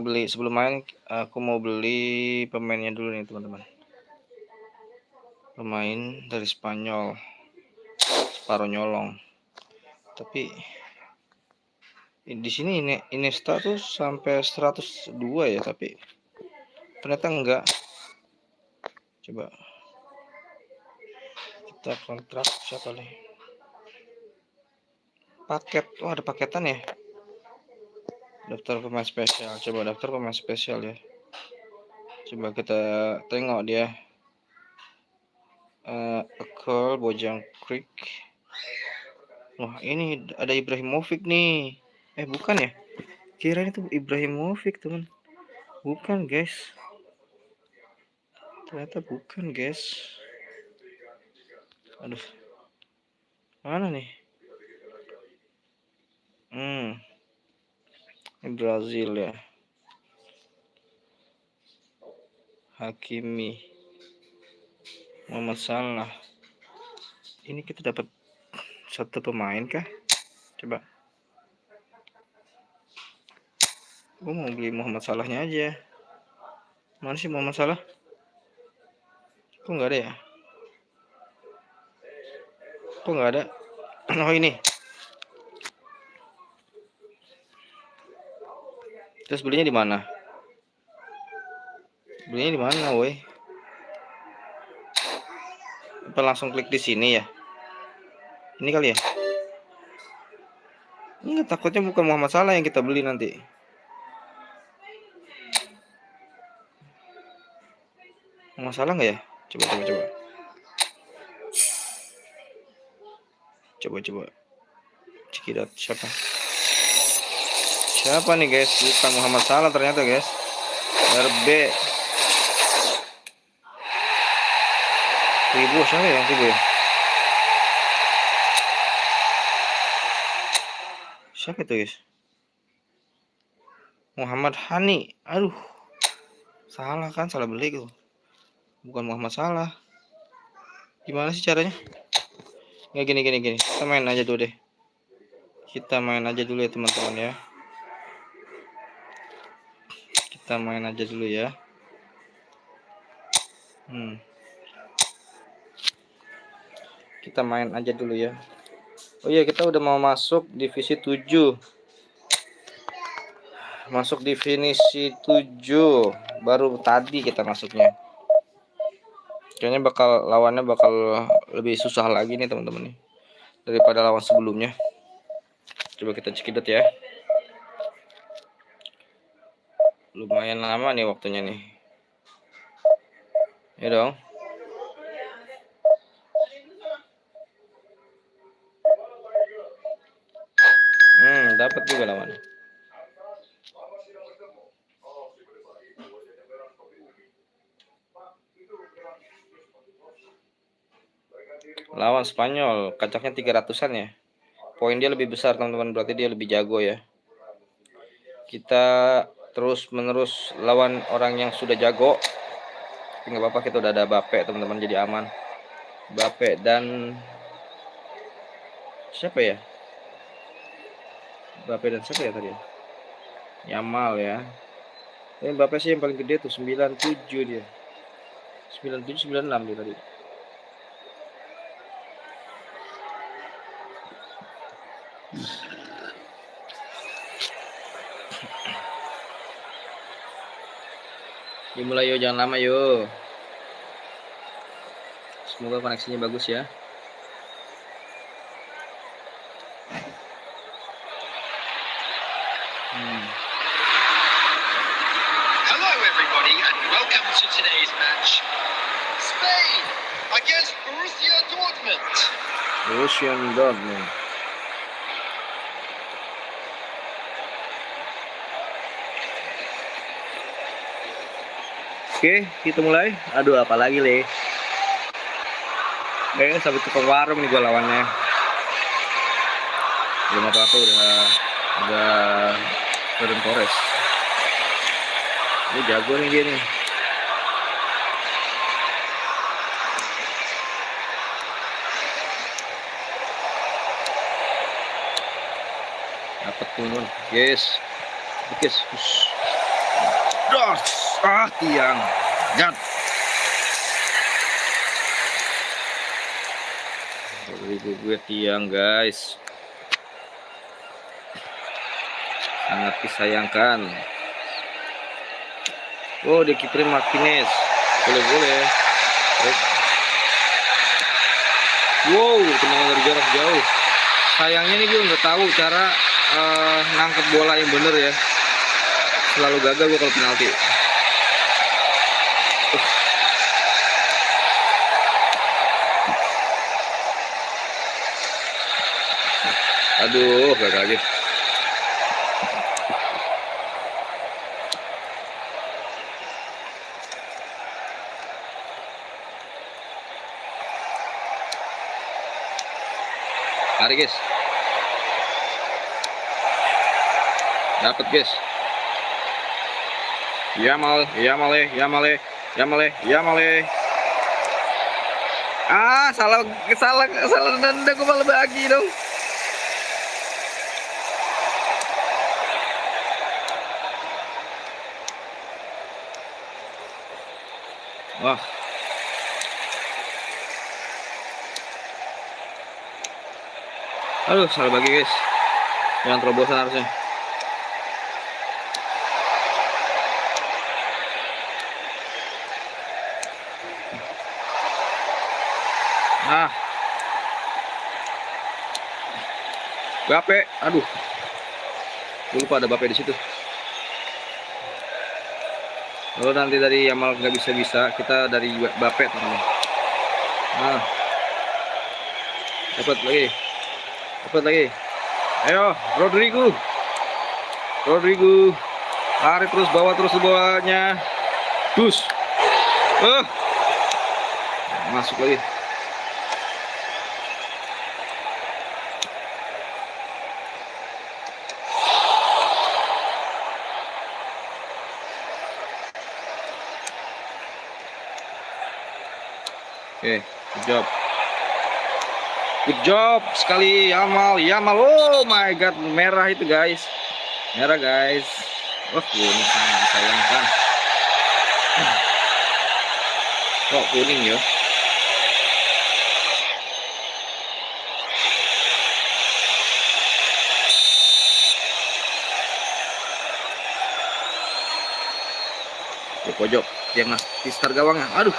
sebelum main aku mau beli pemainnya dulu nih teman-teman. Pemain dari Spanyol, separuh nyolong. Tapi di sini Iniesta tuh sampai 102 ya, tapi ternyata enggak. Coba kita kontrak siapa nih? Paket. Oh, ada paketan ya. Daftar pemain spesial. Coba daftar pemain spesial ya. Coba kita tengok dia. Ekol Bojang Creek. Wah, ini ada Ibrahimovic nih. Bukan ya? Kira itu Ibrahimovic, teman. Bukan, guys. Ternyata bukan, guys. Aduh. Mana nih? Ini Brazil ya. Hakimi. Muhammad Salah. Ini kita dapat satu pemain kah? Coba. Gue mau beli Muhammad Salahnya aja. Mana sih Muhammad Salah? Kok nggak ada ya? Kok nggak ada? Oh, ini. Terus belinya di mana? Belinya di mana, woi? Apa langsung klik di sini ya? Ini kali ya? Enggak, takutnya bukan Muhammad Salah yang kita beli nanti. Muhammad Salah nggak ya? Coba. Cekidat siapa nih, guys? Bukan Muhammad Salah ternyata, guys. RB 1000 siapa yang 1000 ya? Siapa itu, guys? Muhammad Hani. Aduh. Salah beli gitu. Bukan Muhammad Salah. Gimana sih caranya? Nggak, gini. Kita main aja dulu deh. Ya, teman-teman ya. Kita main aja dulu ya. Kita main aja dulu ya. Oh iya, kita udah mau masuk divisi 7. Masuk divisi 7. Baru tadi kita masuknya. Kayaknya lawannya bakal lebih susah lagi nih, teman-teman nih, daripada lawan sebelumnya. Coba kita cekidot ya. Lumayan lama nih waktunya nih. Ya dong. Dapat juga lawan. Lawan Spanyol, kacaknya 300-an ya. Poin dia lebih besar, teman-teman, berarti dia lebih jago ya. Kita terus menerus lawan orang yang sudah jago. Nggak apa-apa, kita udah ada Bape, teman-teman, jadi aman. Bape dan siapa ya? Bape dan siapa ya tadi? Yamal ya. Ini Bape sih yang paling gede tuh, 97 dia. 97 96 dia tadi. Dimulai yo, jangan lama yo. Semoga koneksinya bagus ya. Hello everybody and welcome to today's match. Spain against Borussia Dortmund. Oke, kita mulai. Aduh, apalagi Le. Sampai tukang warung nih gua lawannya. Belum apa-apa udah Ferran Torres. Ini jago nih dia nih. Dapat teman, guys. Dos. Tiang. Gat. Rodrigo gue tiang, guys. Sangat disayangkan. Oh, di kiper Martinez. Boleh. Wow, tendangan dari jarak jauh. Sayangnya nih gue nggak tahu cara nangkep bola yang bener ya. Selalu gagal gue kalau penalti. Aduh, gagal lagi. Lari, guys. Dapat, guys. Yamal. Salah nendang, gue malah bagi dong. Wah. Aduh, salah bagi, guys. Jangan terobosan harusnya. Bape, aduh. Gue lupa ada Bape di situ. Kalau nanti dari Yamal nggak bisa, kita dari Bape teman-teman. Dapat lagi. Ayo, Rodrigo. Lari terus, bawa terus bolanya. Dus. Masuk lagi. Oke, good job sekali Yamal. Oh my god, merah itu, guys. Wah, ini sangat disayangkan. Kok kuning ya? Di pojok, dia ngasih star gawangnya. Aduh.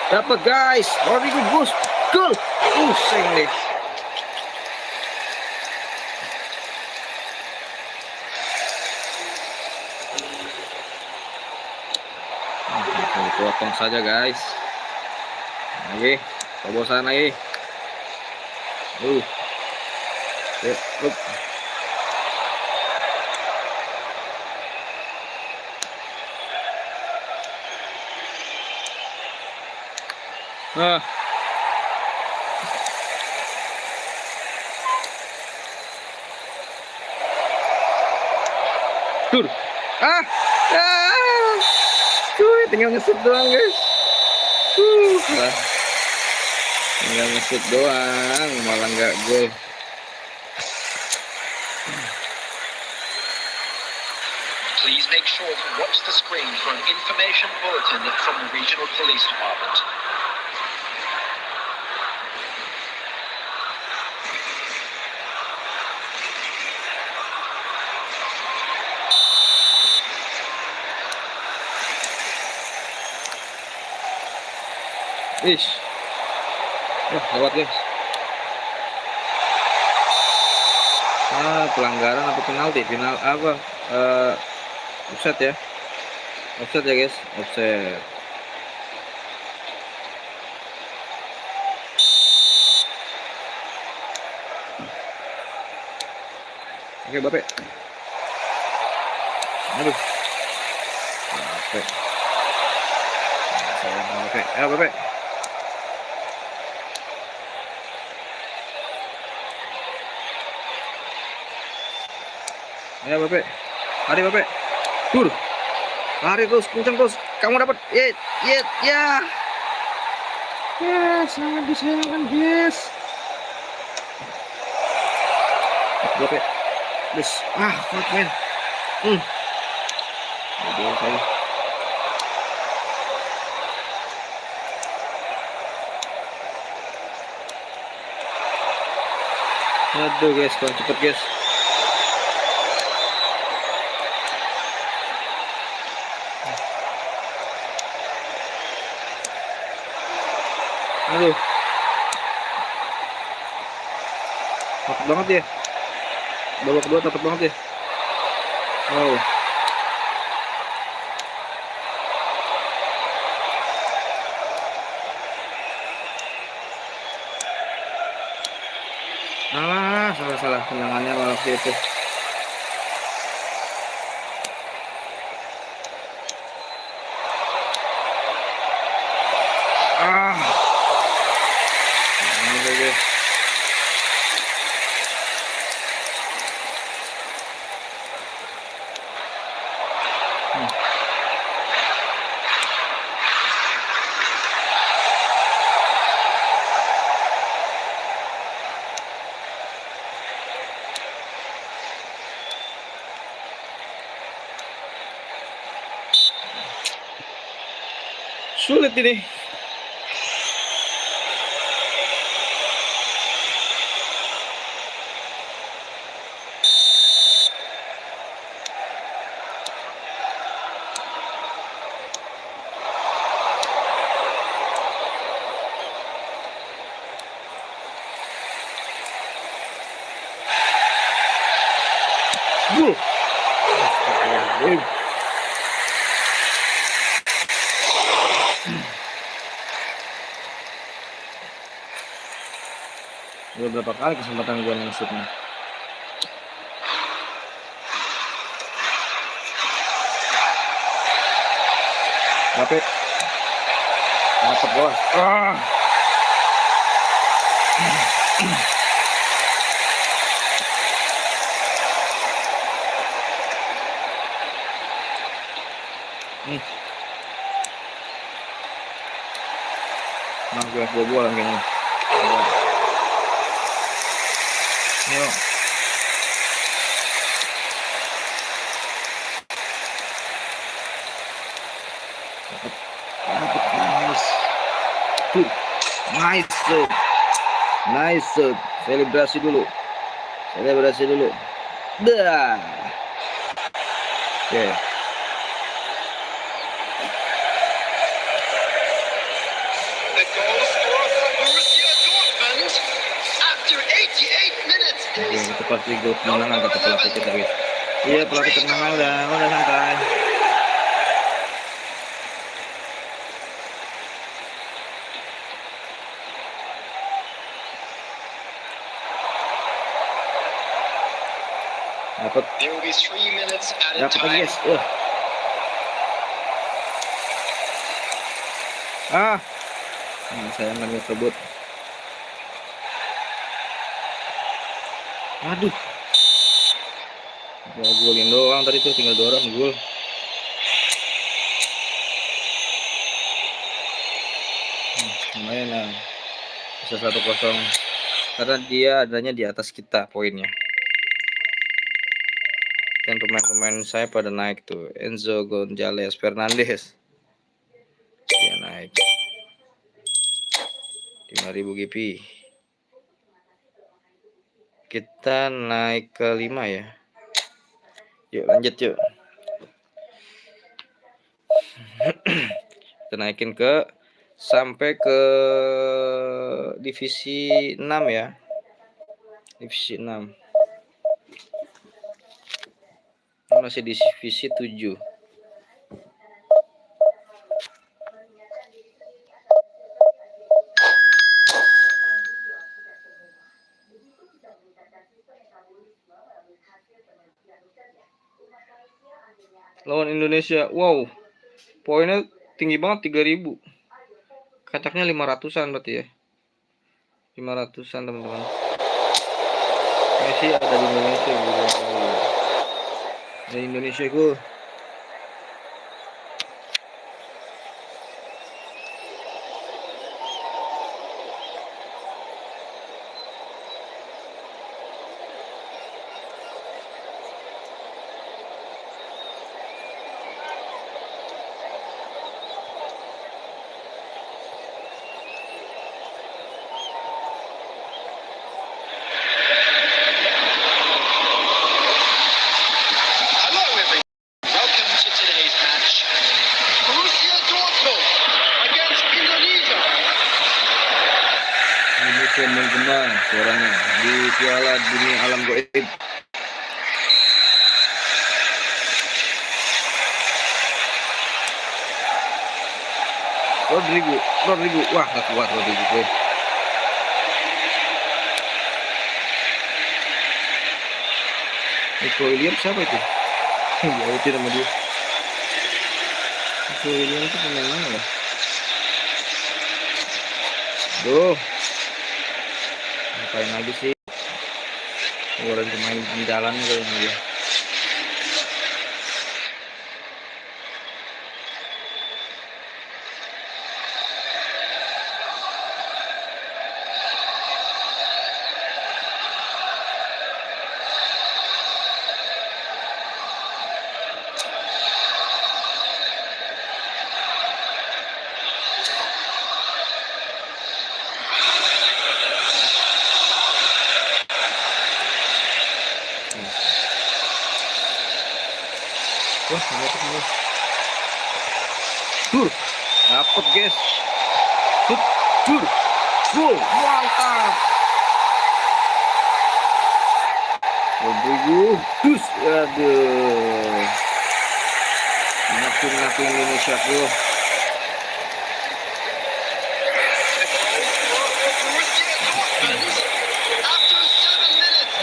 Dapat, guys. Rodrigo Gus. Gol. Pusing deh. Potong saja, guys. Lagi, terobosan lagi. Tur. Tinggal ngesut doang, guys. Tinggal ngesut doang, malah nggak gol. Please make sure to watch the screen for an information bulletin from the regional police department. Lewat, guys. Pelanggaran apa penalti? Offset ya. Offset ya, guys. Offset. Oke, Bape. Aduh. Bape. Ayo, Bape. Ayo, Bape. Lari, Bape. Tur. Lari terus, kencang terus. Kamu dapat. Ya. Ya, sangat disayangkan, guys. Berapa ya? Des. Kuat men. Aduh, kali. Aduh guys, kurang cepet guys. Aduh. Takut banget ya. Babak kedua takut banget ya. Wow. Salah tendangannya malah itu. Guys. Sulit ini. Gol. Udah berapa kali kesempatan gue shootnya. Dapat bos. Nah, gue bobolan kayaknya. Ayo. Dapat, nice shoot. Selebrasi dulu. Dah. Oke. The goal scored for Borussia Dortmund after 88 minutes. Oke, itu pasti gol kemenangan kata pelatih kita guys. Iya, pelatih kemenangan udah santai. Dapat. There will be 3 minutes at a Dapat lagi time. guys. Saya nggak tersebut. Aduh. Gua golin doang tadi tuh, tinggal 2 orang gol. Lumayan lah. Bisa 1-0. Karena dia adanya di atas kita poinnya. Dan pemain-pemain saya pada naik tuh. Enzo Gonzalez Fernandes. Dia naik. 5.000 GP. Kita naik ke 5 ya. Yuk lanjut yuk. Kita naikin sampai ke divisi 6 ya. Divisi 6. Ini masih di divisi 7. Lawan Indonesia. Wow. Poinnya tinggi banget, 3.000. Kacaknya 500-an berarti ya. 500-an teman-teman. Messi ada di Indonesia gitu. Ada Indonesia gue. Piala Dunia Alam Gaib. Rodrigo, wah nggak kuat Rodrigo. Nico Williams siapa itu? Jauhin nama dia. Nico Williams itu pemain mana ya? Duh, ngapain lagi sih? Ngeluarin pemain andalan kayaknya dia. Wah, tur, dapat guys, tur, gol, mantap. Rodrigo, aduh, ngaku Indonesia bro.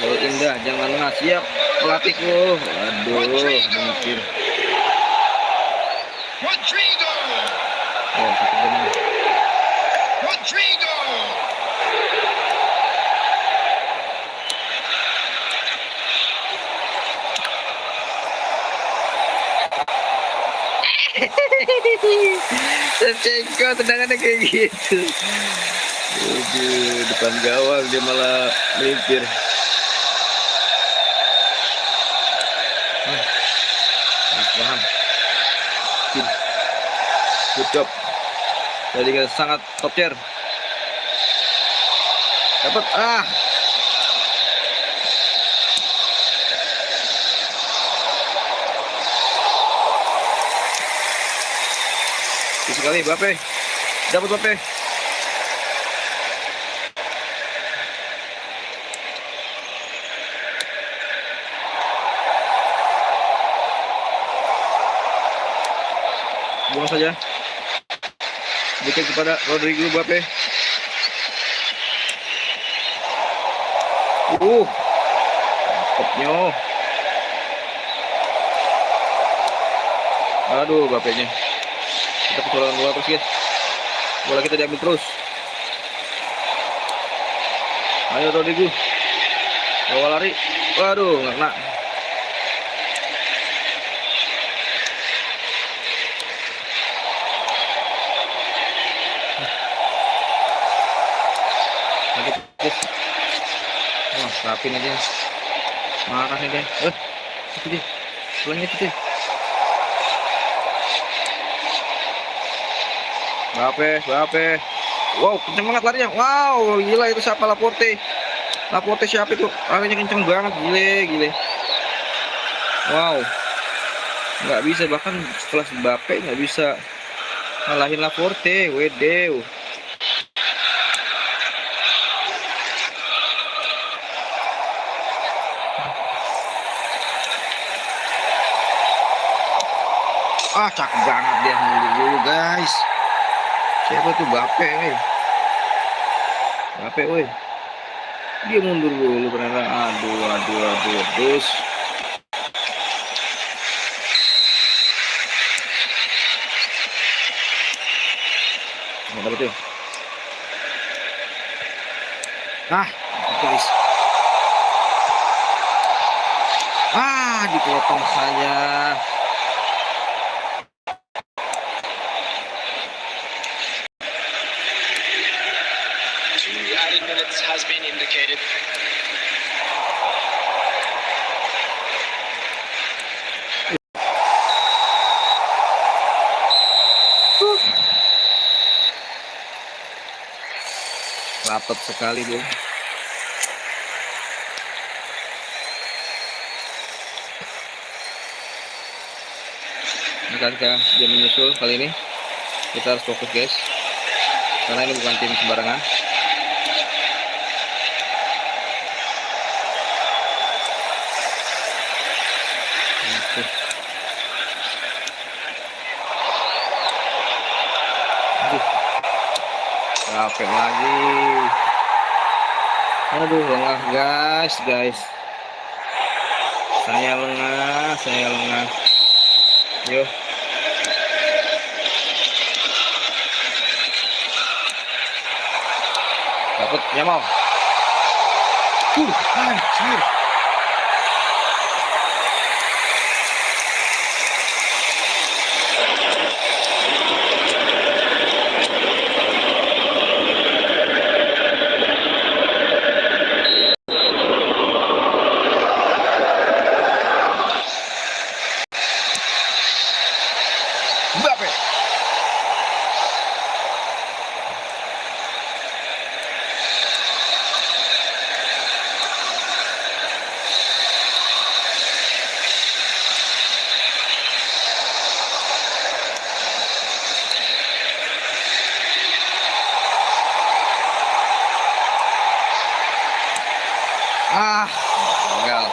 Gol indah, jangan nggak siap pelatihku. Aduh, mikir. Rodrigo. Oh, satu benar. Rodrigo. Shevchenko tendangannya kayak gitu. Depan gawang dia malah melipir. Paham. Good job. Jadi sangat top tier. Dapat sekali Mbappe. Dapat Mbappe. Buang saja. Berikan kepada Rodrigo Mbappe. Topnya. Aduh, Mbappe-nya. Kita kecolongan bola terus guys. Bola kita diambil terus. Ayo Rodrigo. Bawa lari. Waduh, nggak kena. Wah, rapin aja. Marah nih deh. Itu dia. Pulangnya itu dia. Mbappe. Wow, kenceng banget larinya. Wow, gila itu siapa Laporte? Laporte siapa itu? Larinya kenceng banget, gile. Wow. Nggak bisa, bahkan setelah Mbappe nggak bisa ngalahin Laporte. Wedew. Cakep banget dia mundur dulu guys. Siapa tuh Mbappe woi. Dia mundur dulu ternyata. Aduh. Terus. Nggak dapat tuh. Guys. Dipotong saja. Minutes has been indicated. Rapet sekali bro. Ketika dia menyusul kali ini kita harus fokus guys, karena ini bukan tim sembarangan. Capek lagi. Aduh, lengah guys. Saya lengah. Yuk. Dapat Yamal. Anjir. Mbappe. Gagal.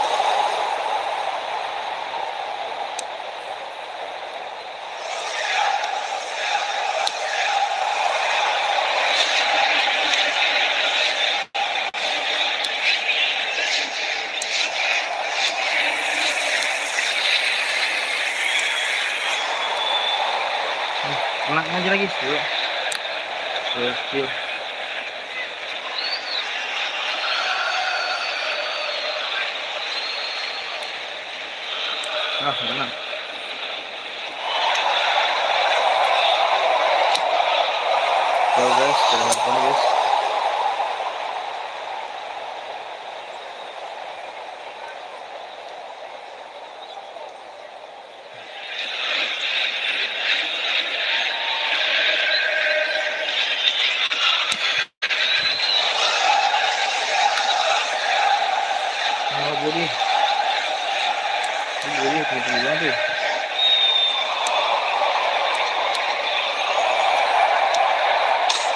Kena aja lagi. Gokil. Benar. Guys, jangan lupa guys. Budi tinggi banget tuh.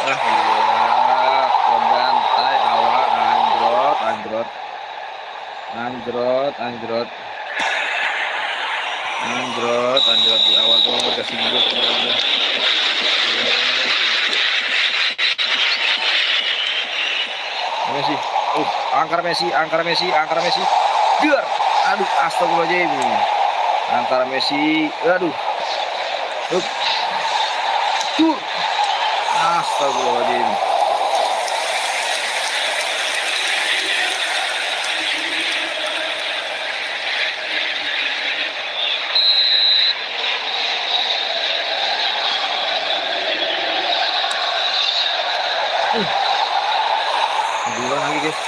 Iya, kebantai awal anjrot di awal tuh kasih gol. Messi. Angkara Messi. Biar. Aduh, astagfirullahaladzim. Angkara Messi. Aduh. Tur. Astagfirullahaladzim. Dua lagi guys.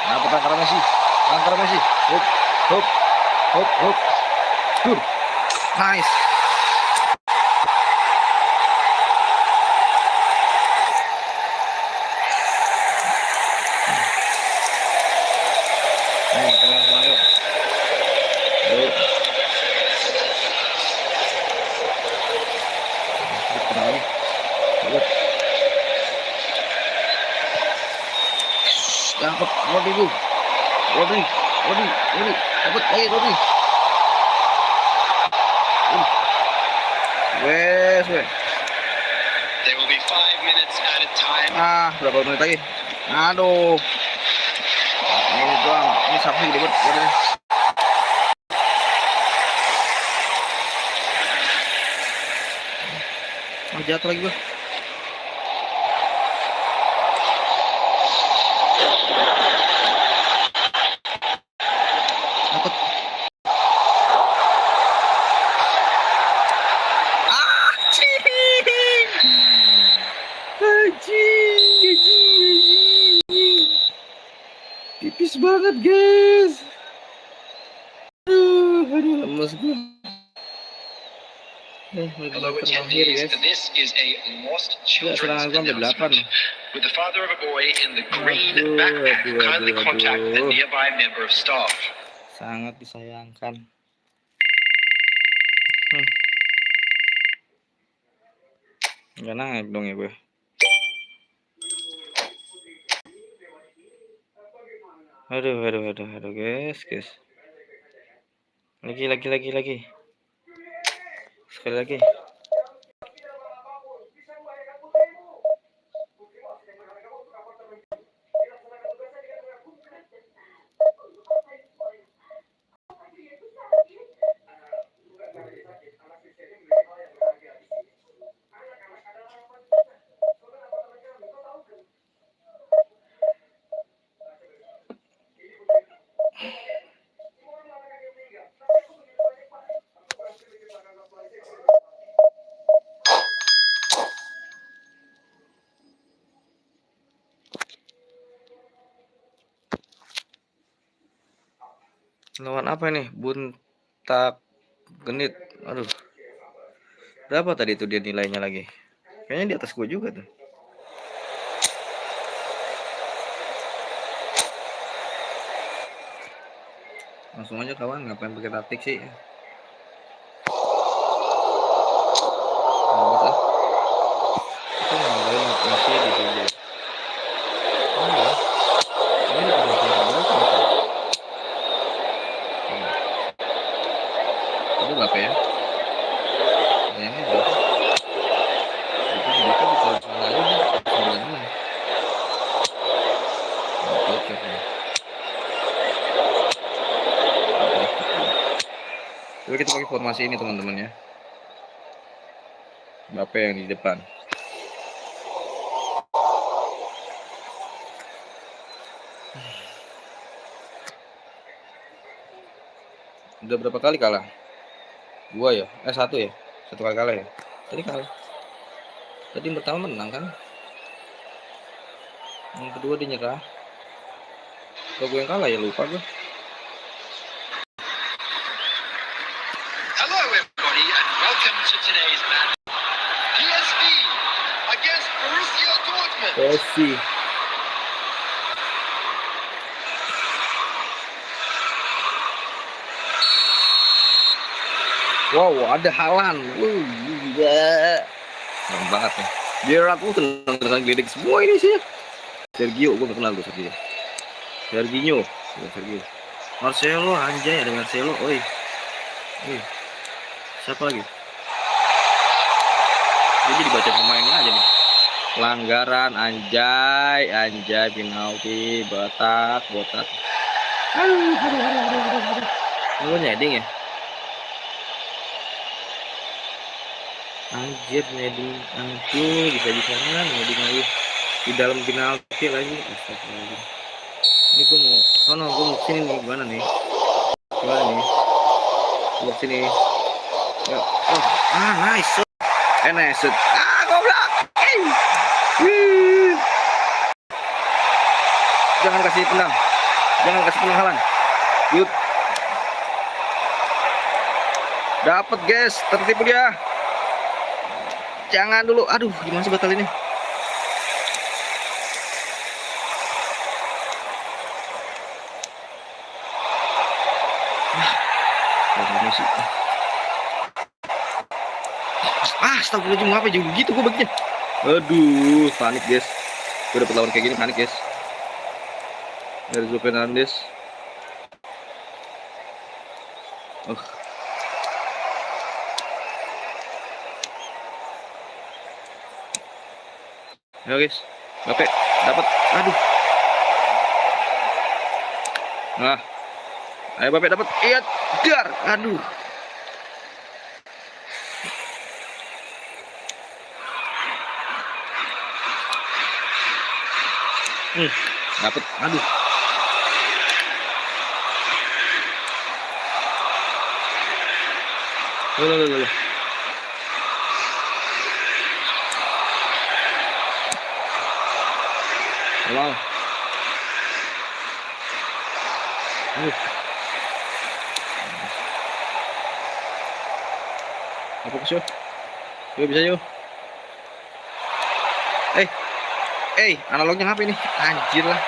Dapat Angkara Messi. Hop. Tur. Nice. Tengah semua yuk. Dapat Rodri. Dapat lagi Rodri. Wes. There will be 5 minutes added time. Berapa menit lagi? Aduh. Ini doang. Ini sapu gede banget. Jatuh lagi gua. Dapat. Tipis banget guys. Aduh lemes gue. Menit Hello terakhir attendees, guys. this is a lost Gila, children's serangan gua sampai 8. announcement. With the father of a boy in the green Aduh, backpack, aduh, kindly aduh, contact a aduh. nearby member of staff. Sangat disayangkan. Nggak naik dong ya gue. Aduh guys. Lagi. Sekali lagi. Lawan apa nih? Buntak genit. Aduh. Berapa tadi itu dia nilainya lagi? Kayaknya di atas gue juga tuh. Langsung aja kawan, ngapain pakai taktik sih? Ribet ah. Kita ngambilin masih di sini. Oh ya. Ini di posisi terbaik nih. Itu berapa ya? Kayaknya berapa? Itu berapa ditaruh sana aja nih? 96. Cocok nih. Coba kita pakai formasi ini teman-teman ya. Bape yang di depan. Udah berapa kali kalah? 2 ya? 1 ya? 1 kali kalah ya? Tadi kalah. Tadi yang pertama menang kan? Yang kedua dia nyerah. Kalau gue yang kalah ya lupa gue. Hello everybody and welcome to today's match. PSV against Borussia Dortmund. PSV. Wow, ada Haaland. Gila. Keren banget nih. Biar aku tenang gledek semua ini sih. Sergio, gue gak kenal tuh Sergio. Sergio. Marcelo, anjay ada Marcelo. Oi. Siapa lagi? Dia jadi baca pemainnya aja nih. Pelanggaran, anjay, penalti, botak. Aduh. Lu nyeding ya? Anjir nyeding, aduh bisa-bisanya nyeding lagi di dalam penalti lagi. Astagfirullahaladzim. Ini gue mau sini nih, gimana nih? Mau sini. Ya. Oh, nice. Nice. Goblok. Jangan kasih penang Haaland. Good. Dapat guys, tertipu dia. Jangan dulu. Aduh, gimana sih batal ini? Astagfirullahaladzim, apa juga gitu gue baginya. Aduh, panik guys. Gue dapet lawan kayak gini panik guys. Dari Enzo Fernandez. Ya guys, Bape dapat. Aduh. Nah, ayo Bape dapat. Iya, dar. Aduh. Dapat. Aduh. Loh. Wow. Fokus yuk. Yuk bisa yuk. Analognya apa ini? Anjir lah.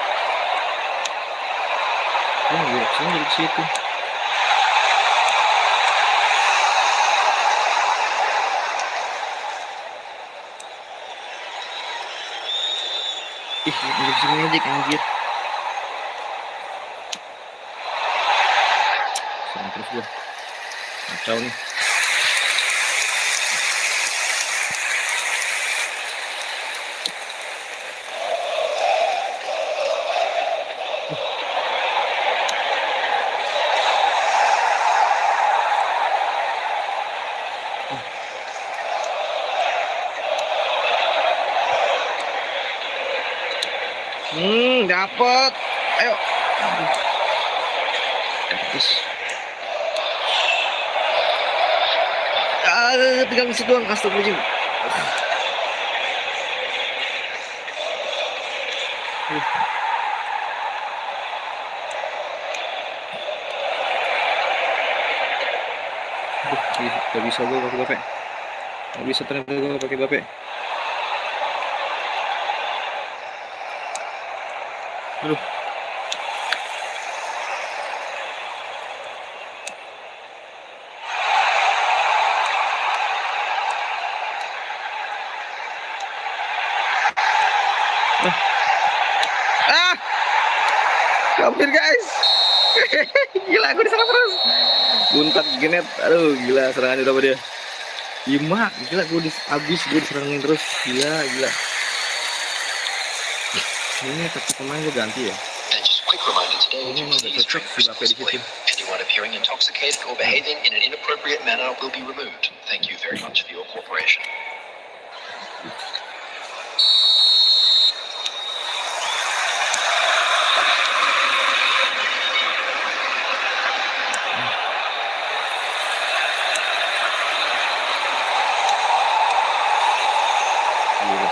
Gue kesini dari situ. Ih, dari sini magic anjir. Serang terus gue. Kacau nih. Dapat. Ayo. Terus. Tinggal situ doang. Astagfirullahaladzim. Gak bisa gue pakai bape. Gak bisa ternyata gue pakai bape. Aduh. Hampir guys. Gila, aku diserang terus. Buntat genet. Aduh, gila serangannya berapa dia? 5. Gila, gue habis gue diserangin terus. Gila. Ini taktik pemain gue ganti ya. And just a quick reminder today to please drink responsibly. Anyone appearing intoxicated or behaving in an inappropriate manner will be removed. Thank you very much for your cooperation.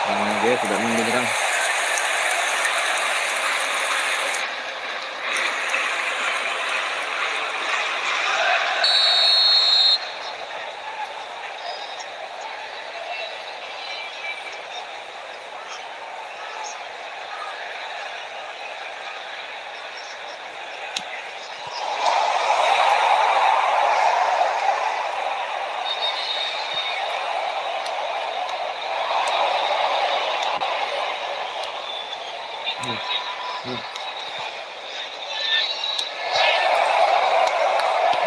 Serangannya dia sudah menyerang.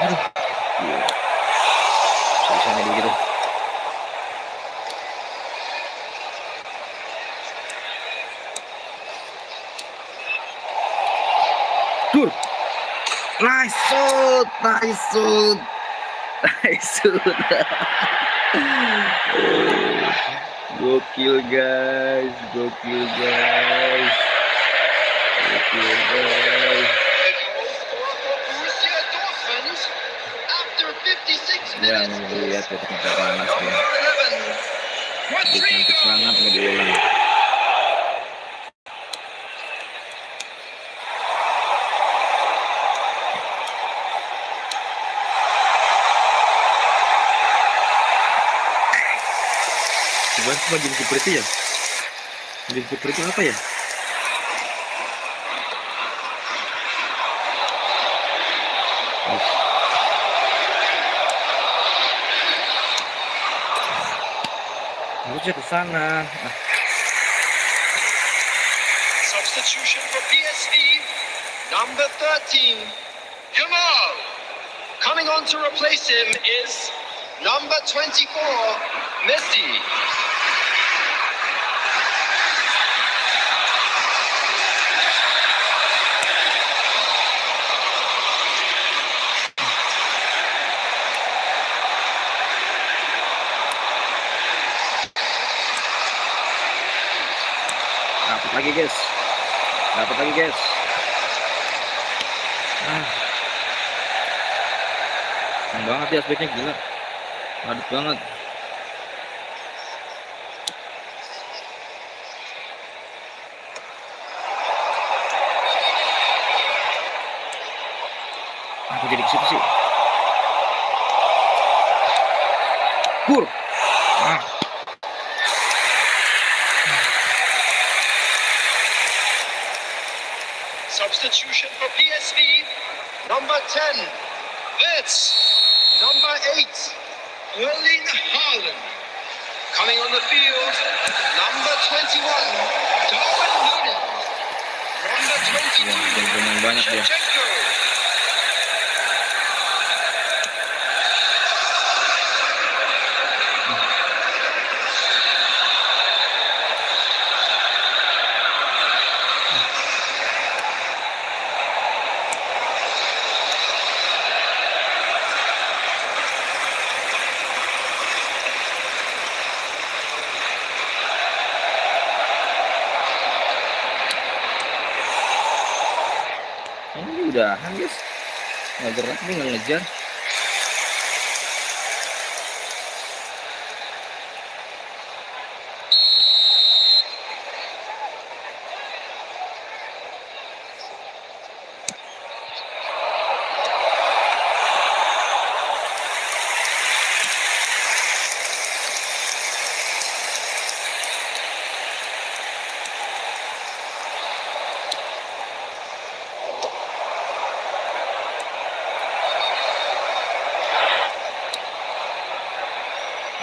Aduh. Susahnya begitu. Dur. Nice shoot. Gokil guys. Ya, lihat ya ternyata panas ya. Cantik banget mau diulang. Sebenarnya cuma game kiper itu ya. Game kiper itu apa ya? Harusnya ke sana. Substitution for PSV, number 13, Jamal. Coming on to replace him is number 24, Messi. Dapat lagi guys. Keren banget ya aspeknya, gila. Padat banget. Aku jadi ke situ sih. substitution for PSV. Number 10, Wirtz. Number 8, Erling Haaland. Coming on the field, number 21, Darwin Núñez. Number 22, banyak dia. Shevchenko. Ini udahan guys, nggak gerak nih, nggak ngejar.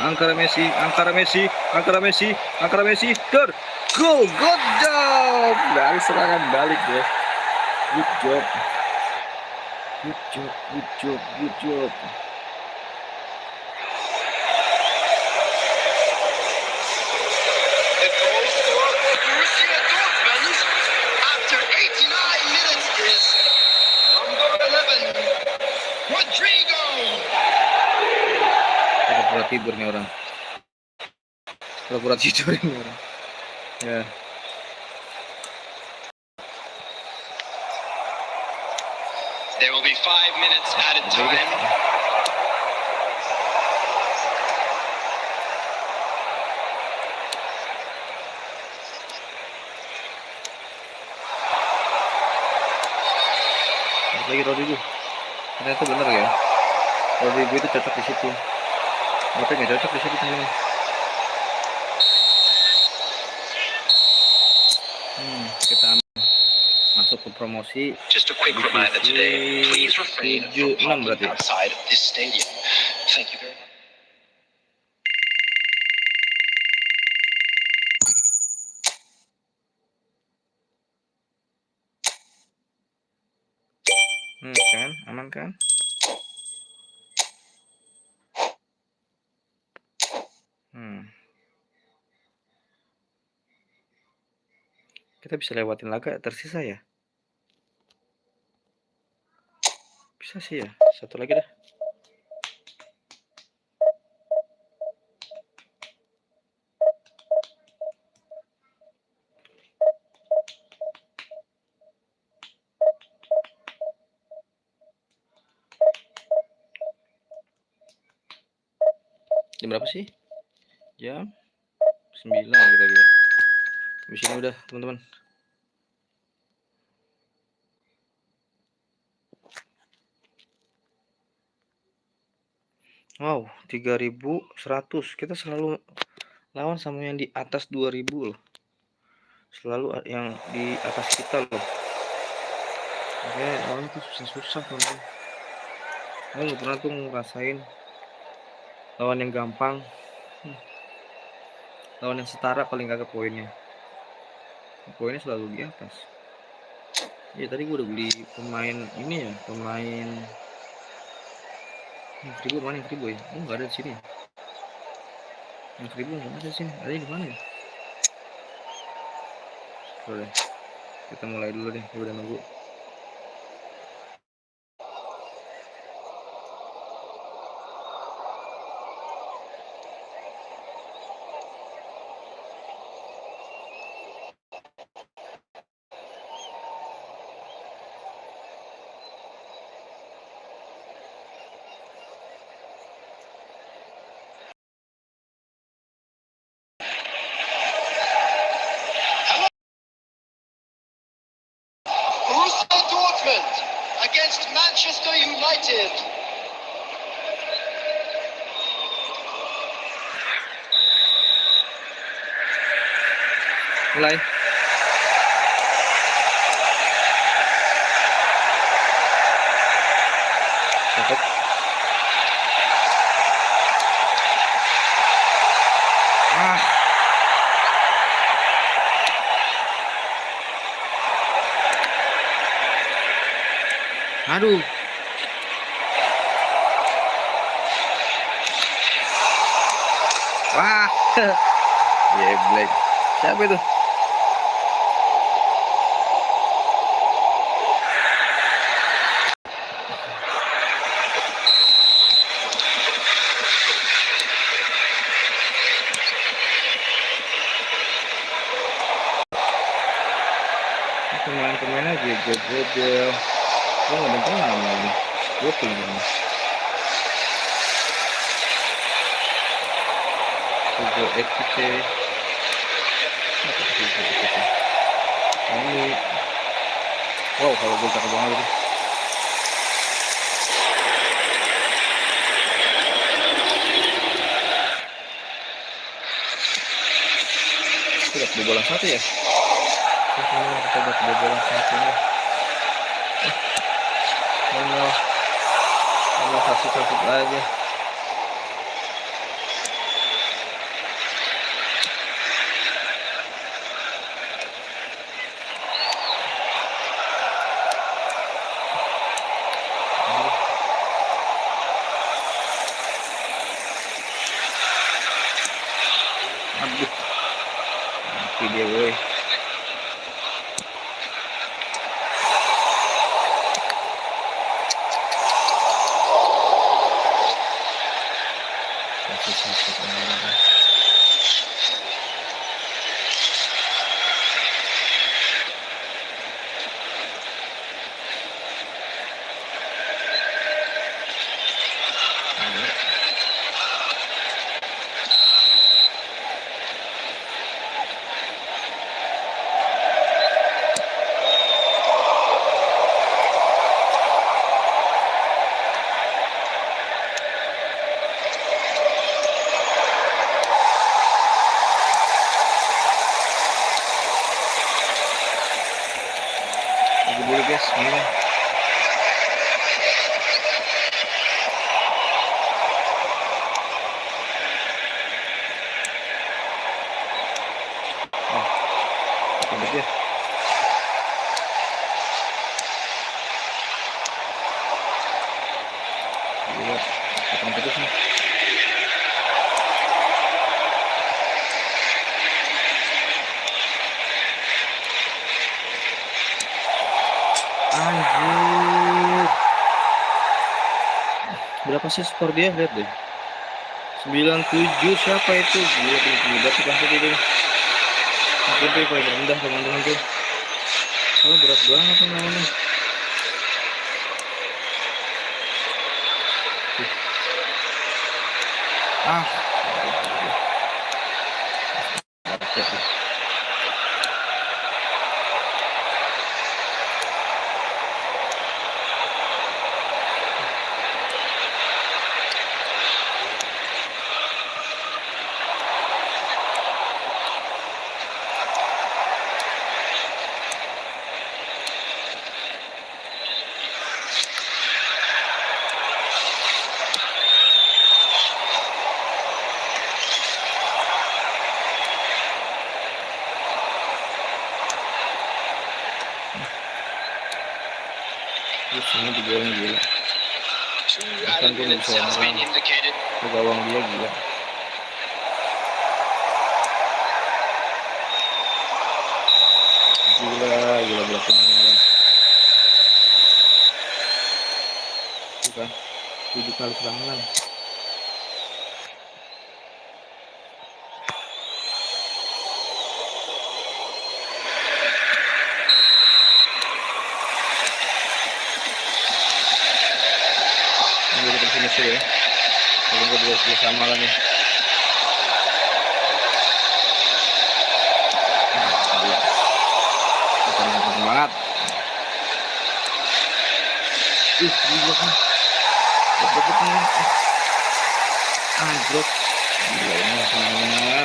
Ankara Messi, goal, good job dari serangan balik ya, good job. The goal scorer for Borussia Dortmund after 89 minutes is number 11, Rodrigo. Pura-pura tidur nih orang. Ya. There will be 5 minutes added time. Lagi Rodrigo. Ternyata benar ya. Rodrigo itu cocok di situ. Tapi nggak cocok di situ teman-teman. Kita masuk ke promosi. Just a quick reminder today, please refrain from 7-6 parking berarti. outside this stadium. Thank you very much. Kan, aman kan? Kita bisa lewatin laga tersisa ya? Bisa sih ya. Satu lagi dah. Jam berapa sih? Jam 9 kira-kira. Habis ini udah teman-teman. Wow, 3.100. Kita selalu lawan sama yang di atas 2.000 loh. Selalu yang di atas kita loh. Oke, lawan itu susah-susah teman-teman. Aku nggak pernah tuh ngerasain lawan yang gampang. Lawan yang setara paling kagak poinnya. Poinnya selalu di atas. Ya tadi gue udah beli pemain ini ya, pemain Kribo mana yang Kribo ya? Oh nggak ada di sini. Yang Kribo nggak ada di sini. Ada di mana ya? Boleh. Kita mulai dulu deh. Udah nunggu. Borussia Dortmund against Manchester United. Mulai. Dapat. Ah. Aduh. Wah. Black. Siapa itu? Pemain-pemain aja gue nggak ada kenal lagi. Gue tinggal. Hugo Ekite. Siapa tuh Hugo Ekite? Ini. Wow, kalau gue cakep banget itu. Sudah kebobolan satu ya? Kita udah kebobolan satu nih. Mau satu aja. Aduh, mati dia woi. Dulu guys, ini lanjut ya. Lihat, potong putus nih. Anjir. Berapa sih skor dia? Lihat deh. 97. Siapa itu? Gila, mudah tuh pasti dia. Mungkin tuh paling rendah teman-teman tuh. Soalnya berat banget tuh namanya. Ah. Ini digoreng gila. Bahkan gue gak bisa ngomong. Ke gawang dia gila. Gila belakangnya. Bukan 7 kali serangan. Ini kita sini sih ya. Kalau gue dua sama lah nih. Semangat. Gila kan. Dapat kan. Anjrot. Gila ini semuanya.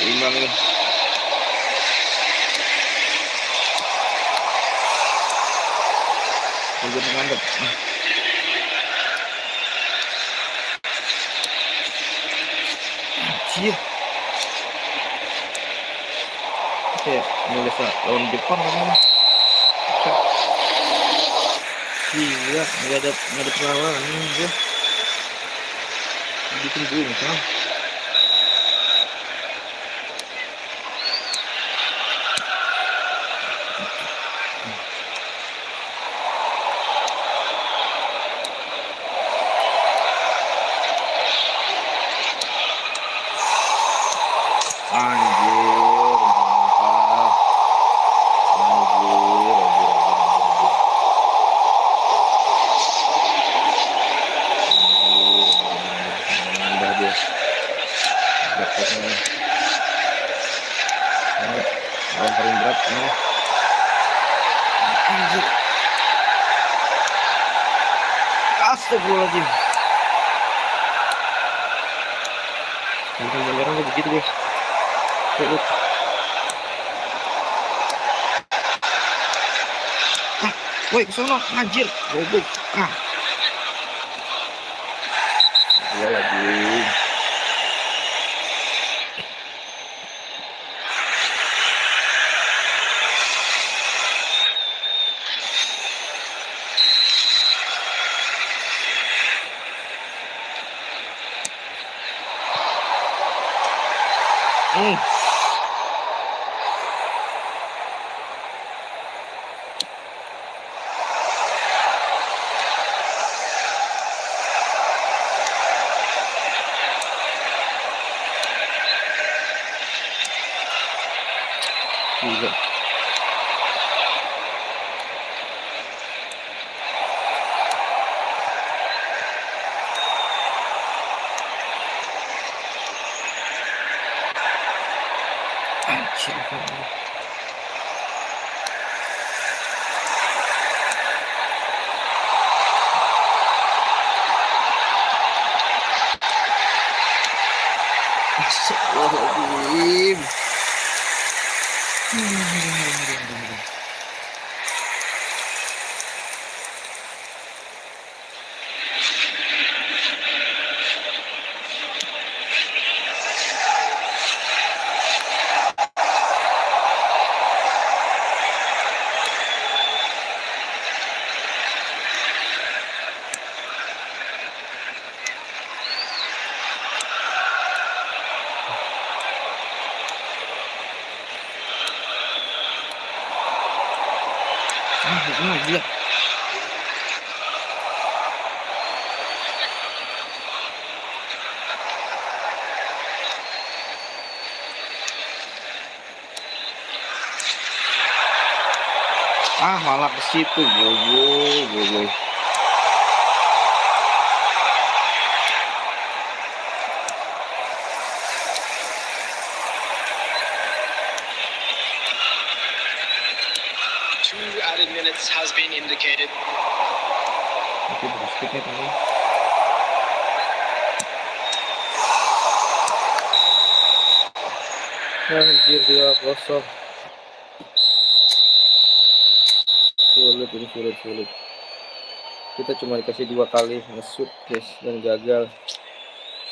Imbang ini. Gue mantap. Anjir. Kayak Indonesia lawan Jepang namanya. Gila, nggak ada perlawanan gue. Bikin bungkam. Paling berat ini. Anjir. Astagfirullahaladzim. Bukan beneran gue begitu guys. Lihat. Woi kesana anjir. Goblok. Gua lagi. Gila. Anjir. Astagfirullahaladzim. Gila. Malah ke situ, goblok. Two added minutes has been indicated. Oke, bersticknya teman. Anjir 2-0. Sulit. Kita cuma dikasih 2 kali nge-shoot guys dan gagal.